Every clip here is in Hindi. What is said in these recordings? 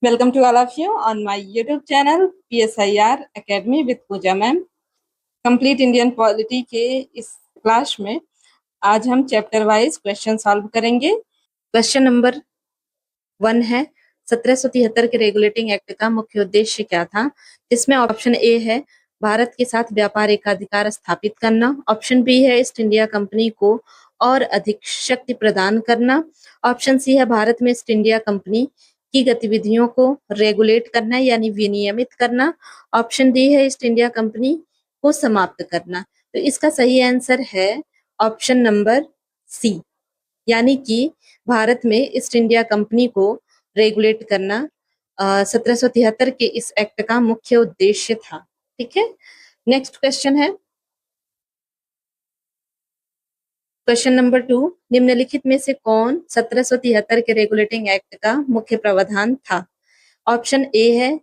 Welcome to all of you on my YouTube channel PSIR Academy with Pooja ma'am. Complete Indian polity के इस क्लास में आज हम चैप्टर वाइज क्वेश्चन सॉल्व करेंगे। क्वेश्चन नंबर 1 है 1773 के रेगुलेटिंग एक्ट का मुख्य उद्देश्य क्या था, जिसमें ऑप्शन ए है भारत के साथ व्यापार एकाधिकार स्थापित करना, ऑप्शन बी है ईस्ट इंडिया कंपनी को और अधिक शक्ति प्रदान करना, ऑप्शन सी है भारत में ईस्ट इंडिया कंपनी की गतिविधियों को रेगुलेट करना यानी विनियमित करना, ऑप्शन डी है ईस्ट इंडिया कंपनी को समाप्त करना। तो इसका सही आंसर है ऑप्शन नंबर सी, यानी कि भारत में ईस्ट इंडिया कंपनी को रेगुलेट करना 1773 के इस एक्ट का मुख्य उद्देश्य था। ठीक है, नेक्स्ट क्वेश्चन है क्वेश्चन नंबर 2, निम्नलिखित में से कौन 1773 के रेगुलेटिंग एक्ट का मुख्य प्रावधान था। ऑप्शन ए है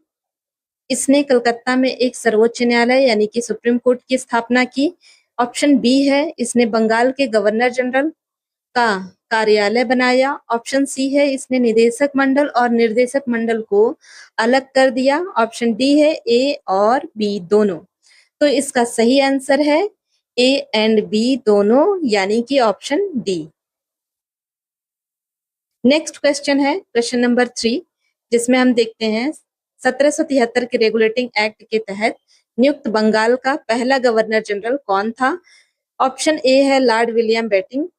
इसने कलकत्ता में एक सर्वोच्च न्यायालय यानी कि सुप्रीम कोर्ट की स्थापना की, ऑप्शन बी है इसने बंगाल के गवर्नर जनरल का कार्यालय बनाया, ऑप्शन सी है इसने निदेशक मंडल और निर्देशक मंडल को अलग कर दिया, ऑप्शन डी है ए और बी दोनों। तो इसका सही आंसर है ए एंड बी दोनों, यानी कि ऑप्शन डी। नेक्स्ट क्वेश्चन है क्वेश्चन नंबर 3, जिसमें हम देखते हैं 1773 के रेगुलेटिंग एक्ट के तहत नियुक्त बंगाल का पहला गवर्नर जनरल कौन था। ऑप्शन ए है लॉर्ड विलियम बेंटिंक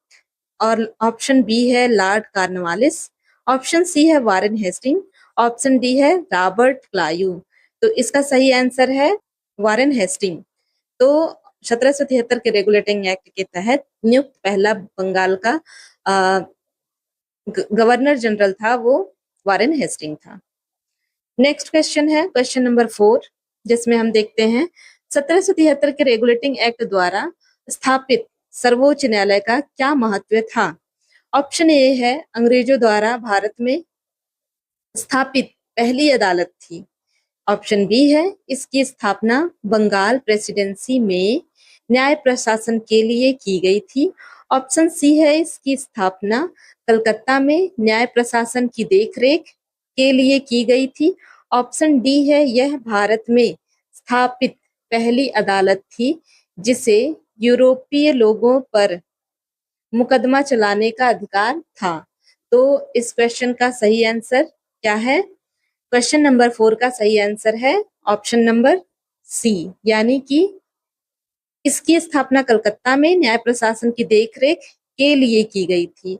और ऑप्शन बी है लॉर्ड कॉर्नवालिस, ऑप्शन सी है वारेन हेस्टिंग, ऑप्शन डी है रॉबर्ट क्लायू। तो इसका सही आंसर है वारेन हेस्टिंग। तो 1773 के रेगुलेटिंग एक्ट के तहत नियुक्त पहला बंगाल का गवर्नर जनरल था वो वारेन हेस्टिंग था। नेक्स्ट क्वेश्चन है क्वेश्चन नंबर 4, जिसमें हम देखते हैं 1773 के रेगुलेटिंग एक्ट द्वारा स्थापित सर्वोच्च न्यायालय का क्या महत्व था। ऑप्शन ए है अंग्रेजों द्वारा भारत में स्थापित पहली अदालत थी, ऑप्शन बी है इसकी स्थापना बंगाल प्रेसिडेंसी में न्याय प्रशासन के लिए की गई थी, ऑप्शन सी है इसकी स्थापना कलकत्ता में न्याय प्रशासन की देखरेख के लिए की गई थी, ऑप्शन डी है यह भारत में स्थापित पहली अदालत थी जिसे यूरोपीय लोगों पर मुकदमा चलाने का अधिकार था। तो इस क्वेश्चन का सही आंसर क्या है। क्वेश्चन नंबर 4 का सही आंसर है ऑप्शन नंबर सी, यानी कि इसकी स्थापना कलकत्ता में न्याय प्रशासन की देखरेख के लिए की गई थी।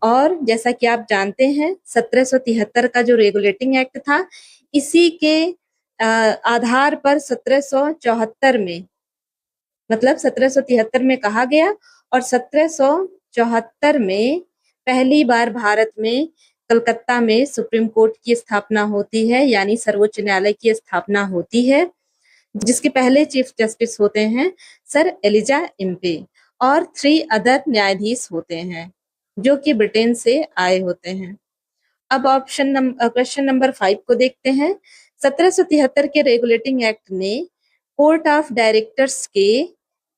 और जैसा कि आप जानते हैं 1773 का जो रेगुलेटिंग एक्ट था, इसी के आधार पर 1774 में, मतलब 1773 में कहा गया और 1774 में पहली बार भारत में कलकत्ता में सुप्रीम कोर्ट की स्थापना होती है, यानी सर्वोच्च न्यायालय की स्थापना होती है, जिसके पहले चीफ जस्टिस होते हैं सर एलिजा इम्पे और 3 अदर न्यायाधीश होते हैं जो कि ब्रिटेन से आए होते हैं। अब क्वेश्चन नंबर 5 को देखते हैं। 1773 के रेगुलेटिंग एक्ट ने कोर्ट ऑफ डायरेक्टर्स के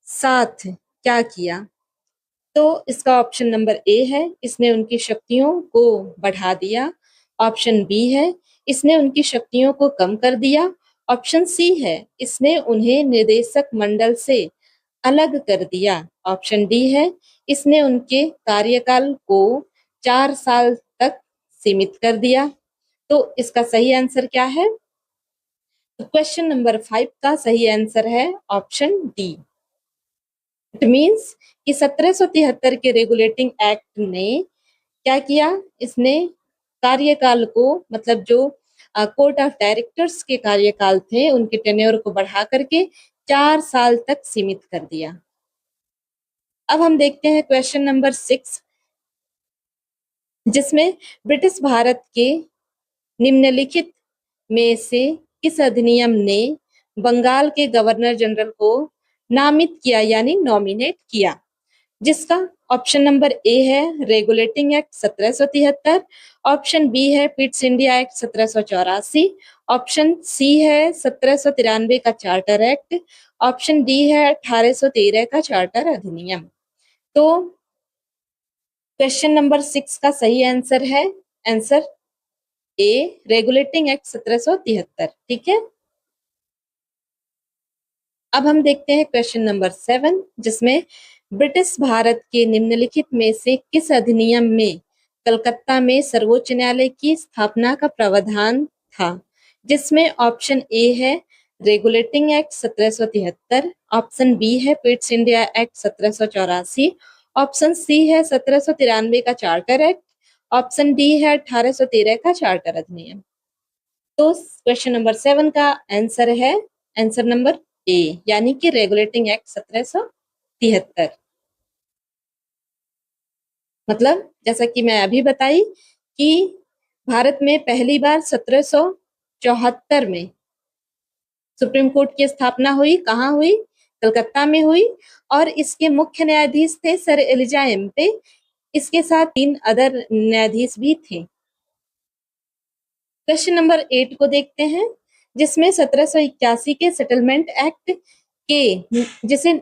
साथ क्या किया। तो इसका ऑप्शन नंबर ए है इसने उनकी शक्तियों को बढ़ा दिया, ऑप्शन बी है इसने उनकी शक्तियों को कम कर दिया, ऑप्शन सी है इसने उन्हें निदेशक मंडल से अलग कर दिया, ऑप्शन डी है इसने उनके कार्यकाल को 4 साल तक सीमित कर दिया। तो इसका सही आंसर क्या है। क्वेश्चन नंबर 5 का सही आंसर है ऑप्शन डी। इट मीन्स कि 1773 के रेगुलेटिंग एक्ट ने क्या किया, इसने कार्यकाल को, मतलब जो कोर्ट ऑफ डायरेक्टर्स के कार्यकाल थे उनके टेन्योर को बढ़ा करके 4 साल तक सीमित कर दिया। अब हम देखते हैं क्वेश्चन नंबर 6, जिसमें ब्रिटिश भारत के निम्नलिखित में से किस अधिनियम ने बंगाल के गवर्नर जनरल को नामित किया यानी नॉमिनेट किया। जिसका ऑप्शन नंबर ए है रेगुलेटिंग एक्ट 1773, ऑप्शन बी है Pitt's India act 1784, option C है 1793 का चार्टर एक्ट, ऑप्शन डी है 1813 का चार्टर अधिनियम। तो क्वेश्चन नंबर 6 का सही आंसर है आंसर ए रेगुलेटिंग एक्ट 1773। ठीक है, अब हम देखते हैं क्वेश्चन नंबर 7, जिसमें ब्रिटिश भारत के निम्नलिखित में से किस अधिनियम में कलकत्ता में सर्वोच्च न्यायालय की स्थापना का प्रावधान था? जिसमें ऑप्शन ए है रेगुलेटिंग एक्ट 1773, ऑप्शन बी है Pitt's India act 1784, option C है 1793 का चार्टर एक्ट, ऑप्शन डी है 1813 का चार्टर अधिनियम। तो क्वेश्चन नंबर 7 का आंसर है आंसर नंबर ए, यानी कि रेगुलेटिंग एक्ट 1773। मतलब जैसा कि मैं अभी बताई कि भारत में पहली बार 1774 में सुप्रीम कोर्ट की स्थापना हुई। कहाँ हुई? कलकत्ता में हुई। और इसके मुख्य न्यायाधीश थे सर एलिजा एम्पे। इसके साथ 3 अदर न्यायाधीश भी थे। क्वेश्चन नंबर 8 को देखते हैं, जिसमें 1781 के सेटलमेंट एक्ट के, जिसे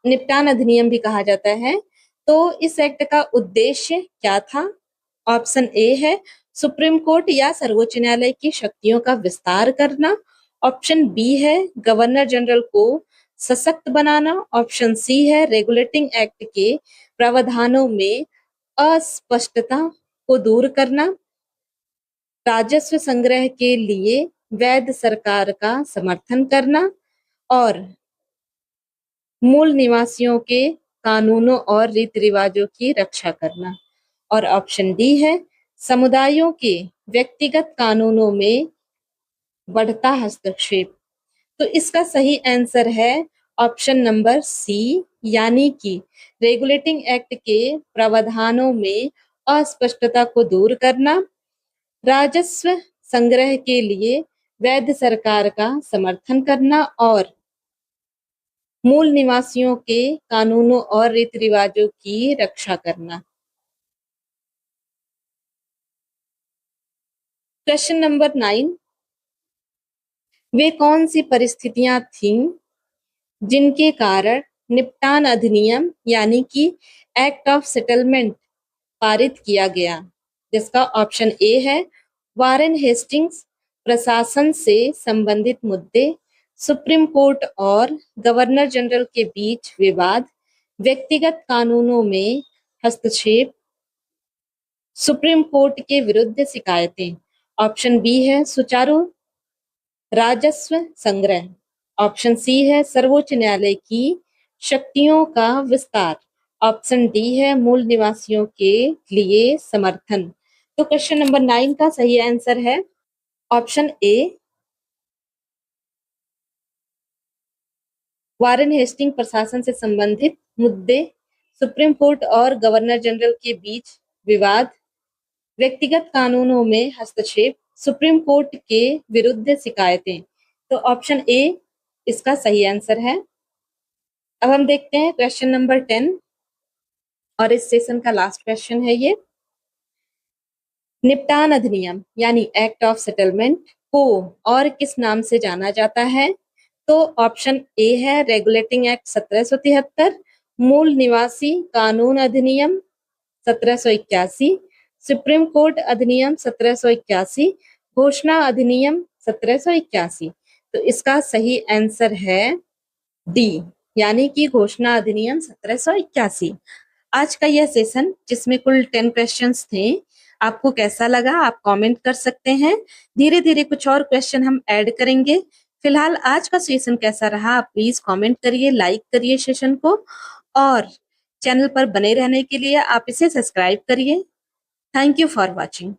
निपटान अधिनियम भी कहा जाता है, तो इस एक्ट का उद्देश्य क्या था? ऑप्शन ए है सुप्रीम कोर्ट या सर्वोच्च न्यायालय की शक्तियों का विस्तार करना, ऑप्शन बी है गवर्नर जनरल को सशक्त बनाना, ऑप्शन सी है रेगुलेटिंग एक्ट के प्रावधानों में अस्पष्टता को दूर करना, राजस्व संग्रह के लिए वैध सरकार का समर्थन करना, और मूल निवासियों के कानूनों और रीति रिवाजों की रक्षा करना, और ऑप्शन डी है समुदायों के व्यक्तिगत कानूनों में बढ़ता हस्तक्षेप। तो इसका सही आंसर है ऑप्शन नंबर सी, यानी कि रेगुलेटिंग एक्ट के प्रावधानों में अस्पष्टता को दूर करना, राजस्व संग्रह के लिए वैध सरकार का समर्थन करना, और मूल निवासियों के कानूनों और रीति रिवाजों की रक्षा करना। क्वेश्चन नंबर 9, वे कौन सी परिस्थितियां थीं जिनके कारण निपटान अधिनियम यानी कि एक्ट ऑफ सेटलमेंट पारित किया गया? जिसका ऑप्शन ए है वारेन हेस्टिंग्स प्रशासन से संबंधित मुद्दे, सुप्रीम कोर्ट और गवर्नर जनरल के बीच विवाद, व्यक्तिगत कानूनों में हस्तक्षेप, सुप्रीम कोर्ट के विरुद्ध शिकायतें। ऑप्शन बी है सुचारू राजस्व संग्रह, ऑप्शन सी है सर्वोच्च न्यायालय की शक्तियों का विस्तार, ऑप्शन डी है मूल निवासियों के लिए समर्थन। तो क्वेश्चन नंबर 9 का सही आंसर है ऑप्शन ए, वारेन हेस्टिंग प्रशासन से संबंधित मुद्दे, सुप्रीम कोर्ट और गवर्नर जनरल के बीच विवाद, व्यक्तिगत कानूनों में हस्तक्षेप, सुप्रीम कोर्ट के विरुद्ध शिकायतें। तो ऑप्शन ए इसका सही आंसर है। अब हम देखते हैं क्वेश्चन नंबर 10, और इस सेशन का लास्ट क्वेश्चन है ये। निपटान अधिनियम यानी एक्ट ऑफ सेटलमेंट को और किस नाम से जाना जाता है? तो ऑप्शन ए है रेगुलेटिंग एक्ट 1773, मूल निवासी कानून अधिनियम 1781, सुप्रीम कोर्ट अधिनियम 1781, घोषणा अधिनियम 1781। तो इसका सही आंसर है डी, यानी कि घोषणा अधिनियम 1781। आज का यह सेशन, जिसमें कुल 10 क्वेश्चंस थे, आपको कैसा लगा आप कमेंट कर सकते हैं। धीरे धीरे कुछ और क्वेश्चन हम ऐड करेंगे। फिलहाल आज का सेशन कैसा रहा आप प्लीज कमेंट करिए, लाइक करिए सेशन को, और चैनल पर बने रहने के लिए आप इसे सब्सक्राइब करिए। Thank you for watching.